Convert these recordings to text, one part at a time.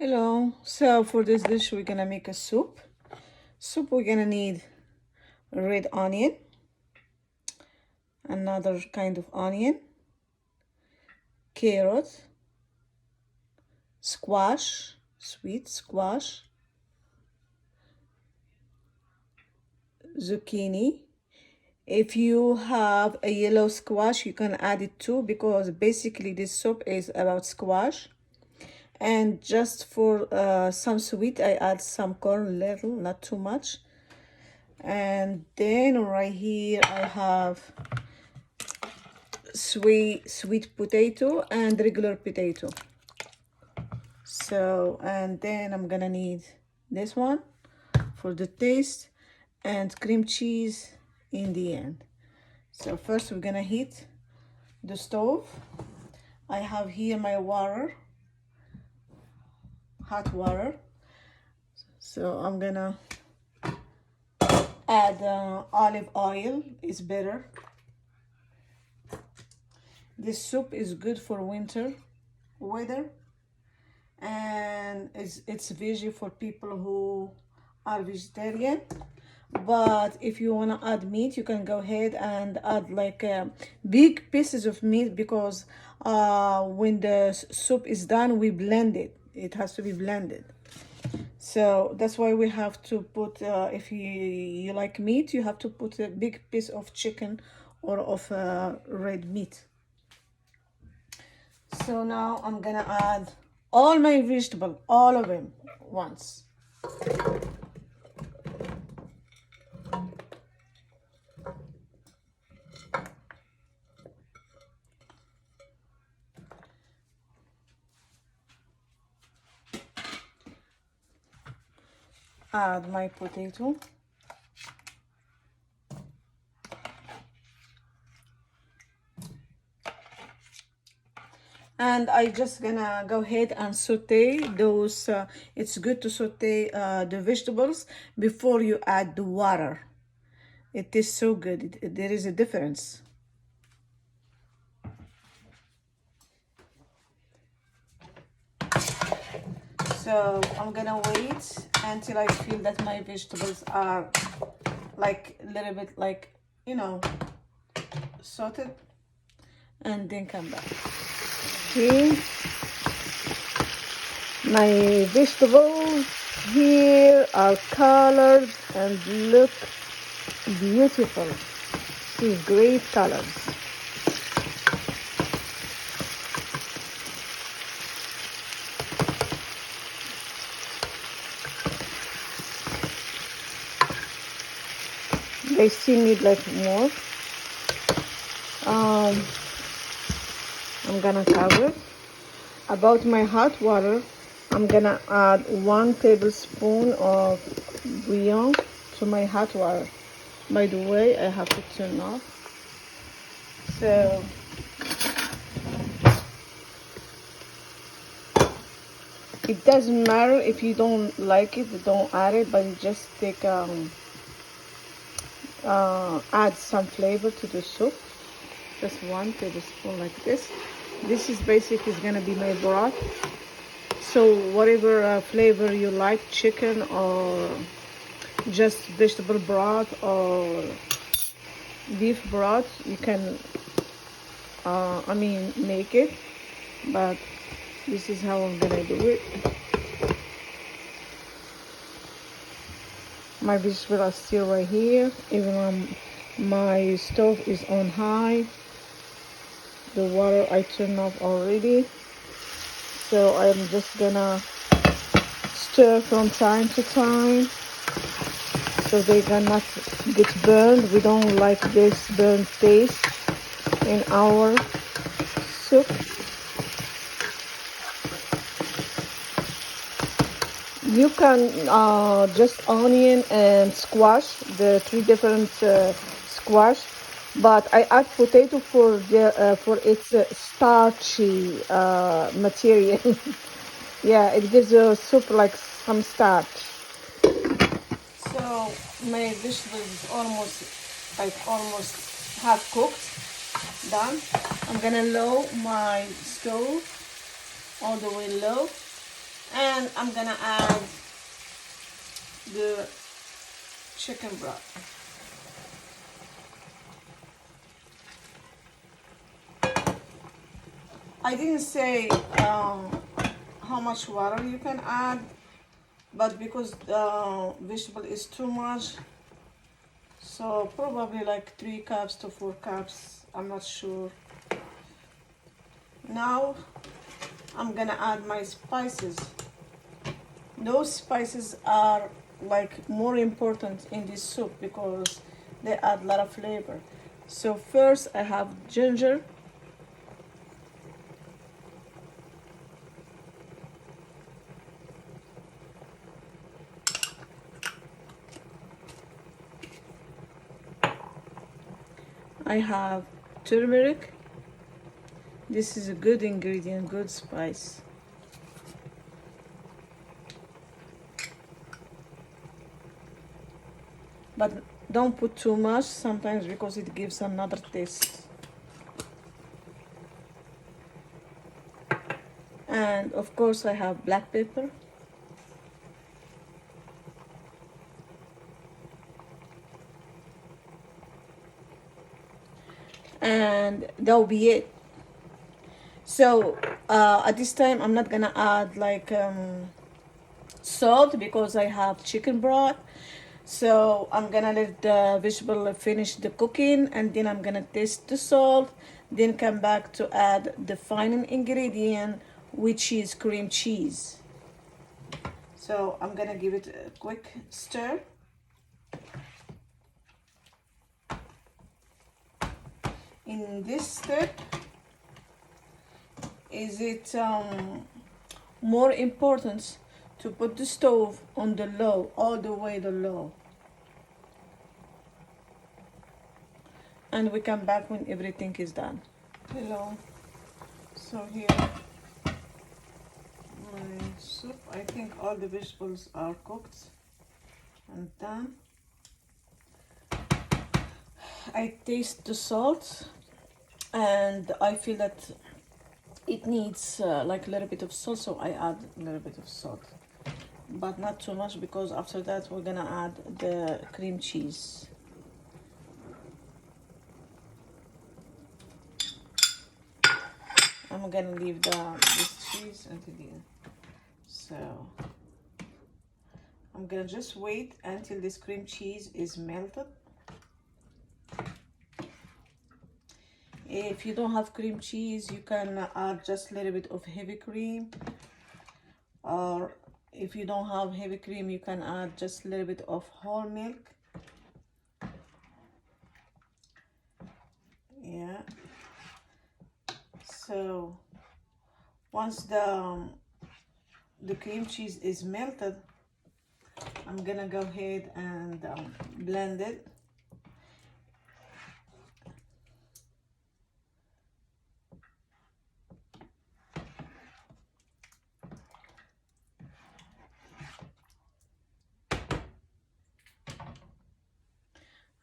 Hello. So for this dish, we're gonna make a soup. We're gonna need red onion, another kind of onion, carrot, squash, sweet squash, zucchini. If you have a yellow squash, you can add it too because basically this soup is about squash. And just for some sweet, I add some corn, little, not too much. And then right here I have sweet potato and regular potato. So, and then I'm gonna need this one for the taste and cream cheese in the end. So first we're gonna heat the stove. I have here my water, hot water. So I'm gonna add olive oil, is better. This soup is good for winter weather, and it's veggie for people who are vegetarian. But if you want to add meat, you can go ahead and add like big pieces of meat because when the soup is done, we blend it. It has to be blended. So that's why we have to put, if you like meat, you have to put a big piece of chicken or of red meat. So now I'm gonna add all my vegetable, all of them once. Add my potato. And I just gonna go ahead and saute those. It's good to saute the vegetables before you add the water. It is so good. There is a difference. So I'm gonna wait until I feel that my vegetables are like a little bit like, sauteed, and then come back. Okay, my vegetables here are colored and look beautiful. See, great colors. They still need like more. I'm gonna cover. About my hot water, I'm gonna add 1 tablespoon of bouillon to my hot water. By the way, I have to turn off. So it doesn't matter if you don't like it, don't add it, but you just take add some flavor to the soup. Just 1 tablespoon like this. This is basically gonna be my broth. So whatever flavor you like, chicken or just vegetable broth or beef broth, you can make it, but this is how I'm gonna do it. My vegetables are still right here, even when my stove is on high. The water I turned off already, so I'm just gonna stir from time to time so they cannot get burned. We don't like this burnt taste in our soup. You can just onion and squash, the 3 different squash, but I add potato for its starchy material. Yeah, it gives the soup like some starch. So my vegetable is almost half cooked, done. I'm gonna lower my stove all the way low And I'm gonna add the chicken broth. I didn't say how much water you can add, but because the vegetable is too much, so probably like 3 cups to 4 cups, I'm not sure. Now I'm gonna add my spices. Those spices are like more important in this soup because they add a lot of flavor. So first I have ginger. I have turmeric. This is a good ingredient, good spice. But don't put too much sometimes because it gives another taste. And of course I have black pepper. And that'll be it. So at this time I'm not gonna add like salt because I have chicken broth. So I'm gonna let the vegetable finish the cooking, and then I'm gonna taste the salt, then come back to add the final ingredient, which is cream cheese. So I'm gonna give it a quick stir. In this step, is it more important to put the stove on the low, all the way the low. And we come back when everything is done. Hello. So here my soup, I think all the vegetables are cooked and done. I taste the salt and I feel that it needs like a little bit of salt, so I add a little bit of salt, but not too much because after that we're gonna add the cream cheese. I'm gonna leave this cheese until the end. So I'm gonna just wait until this cream cheese is melted. If you don't have cream cheese, you can add just a little bit of heavy cream, or if you don't have heavy cream, you can add just a little bit of whole milk. Yeah. So once the cream cheese is melted, I'm gonna go ahead and blend it.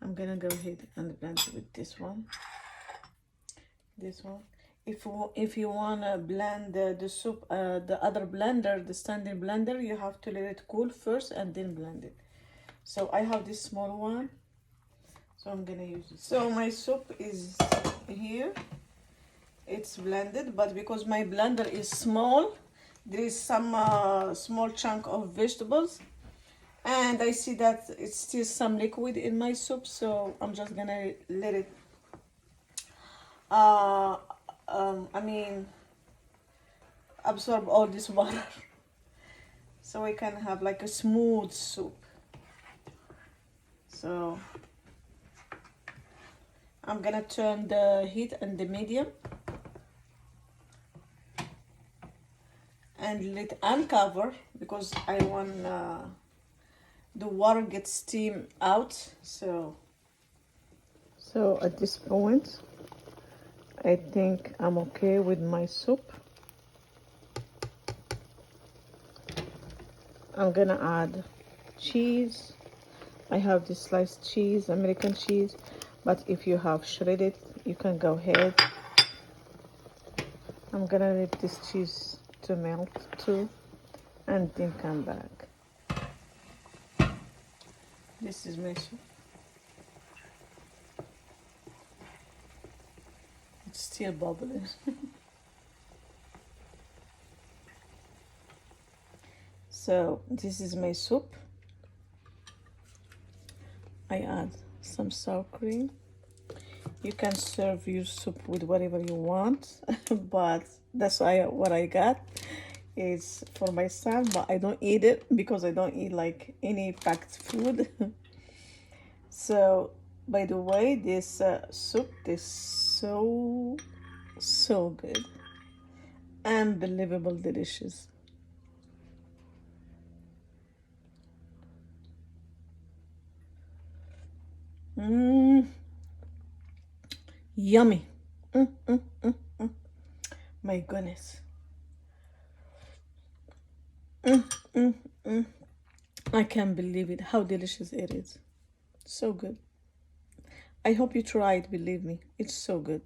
I'm gonna go ahead and blend it with this one. This one. If you wanna blend the soup, the other blender, the standing blender, you have to let it cool first and then blend it. So I have this small one, so I'm gonna use it. So my soup is here. It's blended, but because my blender is small, there is some small chunk of vegetables, and I see that it's still some liquid in my soup, so I'm just gonna let it absorb all this water so we can have like a smooth soup. So I'm gonna turn the heat on the medium and let uncover because I want the water gets steam out. So at this point I think I'm okay with my soup. I'm gonna add cheese. I have this sliced cheese, American cheese, but if you have shredded, you can go ahead. I'm gonna let this cheese to melt too. and then come back. This is my soup. It's still bubbling. So this is my soup. I add some sour cream. You can serve your soup with whatever you want, but that's what I got. It's for my son, but I don't eat it because I don't eat like any packed food. So, by the way, this soup is so good, unbelievable delicious. Mmm, yummy. Mm, mm, mm, mm. My goodness. Mm, mm, mm. I can't believe it, how delicious it is. So good. I hope you try it, believe me. It's so good.